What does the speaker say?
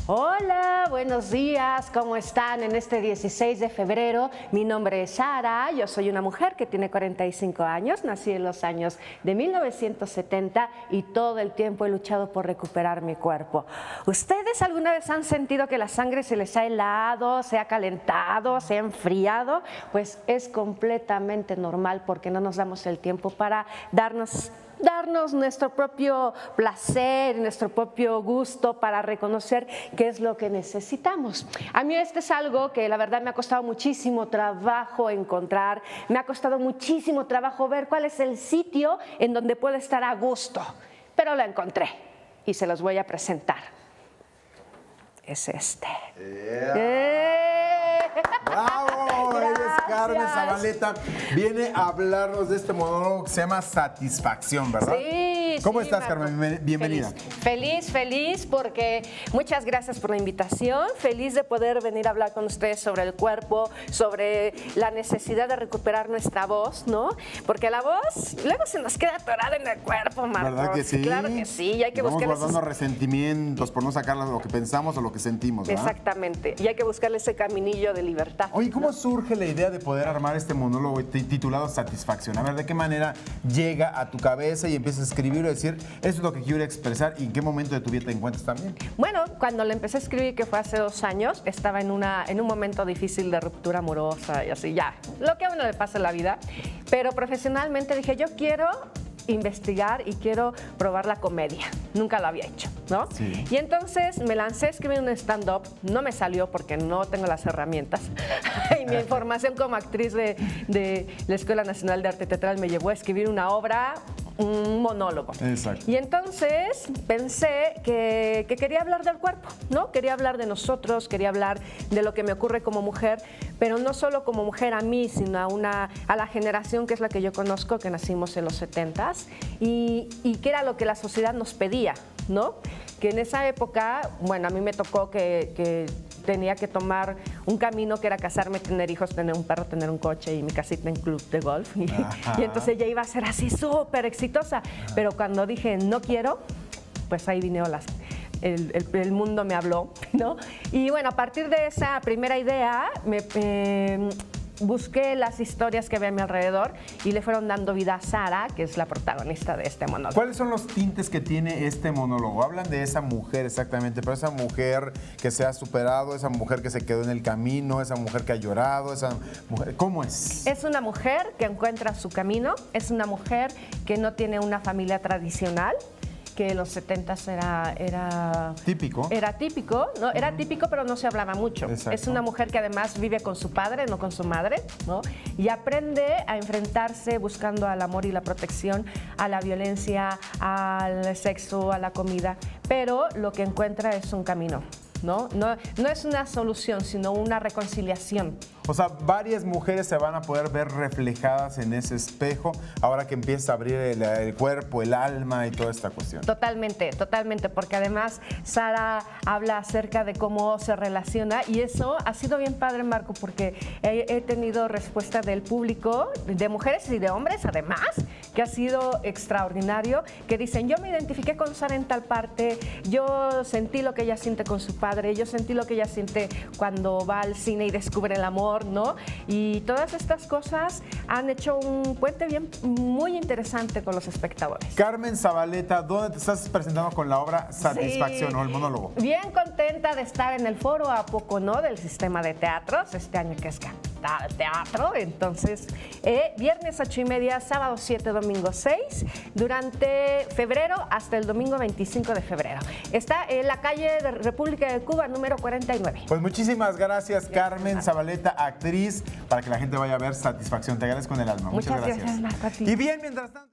Hola, buenos días, ¿cómo están en este 16 de febrero? Mi nombre es Sara, yo soy una mujer que tiene 45 años, nací en los años de 1970 y todo el tiempo he luchado por recuperar mi cuerpo. ¿Ustedes alguna vez han sentido que la sangre se les ha helado, se ha calentado, se ha enfriado? Pues es completamente normal porque no nos damos el tiempo para darnos nuestro propio placer, nuestro propio gusto para reconocer qué es lo que necesitamos. A mí este es algo que la verdad me ha costado muchísimo trabajo encontrar, me ha costado muchísimo trabajo ver cuál es el sitio en donde puedo estar a gusto, pero lo encontré y se los voy a presentar. Es este. ¡Bravo! Ella es Carmen Zabaleta. Viene a hablarnos de este monólogo que se llama Satisfacción, ¿verdad? Sí. ¿Cómo sí, estás, Marco. Carmen? Bienvenida. Feliz porque muchas gracias por la invitación. Feliz de poder venir a hablar con ustedes sobre el cuerpo, sobre la necesidad de recuperar nuestra voz, ¿no? Porque la voz luego se nos queda atorada en el cuerpo, Marco. ¿Verdad que sí? Claro que sí, y hay que Vamos buscar guardando resentimientos por no sacar lo que pensamos o lo que sentimos, ¿verdad? Exactamente, y hay que buscarle ese caminillo de libertad. Oye, ¿cómo surge la idea de poder armar este monólogo titulado Satisfacción? A ver, ¿de qué manera llega a tu cabeza y empiezas a escribir o decir, esto es lo que quiero expresar y en qué momento de tu vida te encuentras también? Bueno, cuando le empecé a escribir, que fue hace 2 años, estaba en un momento difícil de ruptura amorosa y así, ya, lo que a uno le pasa en la vida, pero profesionalmente dije, yo quiero investigar y quiero probar la comedia. Nunca lo había hecho, ¿no? Sí. Y entonces me lancé a escribir un stand-up. No me salió porque no tengo las herramientas. Y mi formación como actriz de la Escuela Nacional de Arte Teatral me llevó a escribir una obra, un monólogo. Exacto. Y entonces pensé que quería hablar del cuerpo, ¿no? Quería hablar de nosotros, quería hablar de lo que me ocurre como mujer, pero no solo como mujer a mí, sino a la generación que es la que yo conozco, que nacimos en los 70s, y que era lo que la sociedad nos pedía, ¿no? Que en esa época, bueno, a mí me tocó que tenía que tomar un camino que era casarme, tener hijos, tener un perro, tener un coche y mi casita en club de golf. Y entonces ya iba a ser así súper exitosa. Pero cuando dije no quiero, pues ahí vino el mundo me habló, ¿no? Y bueno, a partir de esa primera idea busqué las historias que había a mi alrededor y le fueron dando vida a Sara, que es la protagonista de este monólogo. ¿Cuáles son los tintes que tiene este monólogo? Hablan de esa mujer exactamente, pero esa mujer que se ha superado, esa mujer que se quedó en el camino, esa mujer que ha llorado, esa mujer, ¿cómo es? Es una mujer que encuentra su camino, es una mujer que no tiene una familia tradicional, que en los 70s era Típico. Era típico, ¿no? Era típico, pero no se hablaba mucho. Exacto. Es una mujer que además vive con su padre, no con su madre, ¿no? Y aprende a enfrentarse buscando al amor y la protección, a la violencia, al sexo, a la comida, pero lo que encuentra es un camino, ¿no? No es una solución, sino una reconciliación. O sea, varias mujeres se van a poder ver reflejadas en ese espejo ahora que empieza a abrir el cuerpo, el alma y toda esta cuestión. Totalmente, porque además Sara habla acerca de cómo se relaciona y eso ha sido bien padre, Marco, porque he tenido respuesta del público, de mujeres y de hombres además, que ha sido extraordinario, que dicen, yo me identifiqué con Sara en tal parte, yo sentí lo que ella siente con su padre, yo sentí lo que ella siente cuando va al cine y descubre el amor, ¿no? Y todas estas cosas han hecho un puente muy interesante con los espectadores. Carmen Zabaleta, ¿dónde te estás presentando con la obra Satisfacción o el monólogo? Bien contenta de estar en el foro A Poco No del sistema de teatros, este año que es teatro, entonces viernes 8:30, sábado 7, domingo 6, durante febrero hasta el domingo 25 de febrero. Está en la calle de República de Cuba, número 49. Pues muchísimas gracias, Carmen Zabaleta, actriz, para que la gente vaya a ver Satisfacción. Te agradezco con el alma. Muchas gracias. Marco, a ti. Y bien, mientras tanto...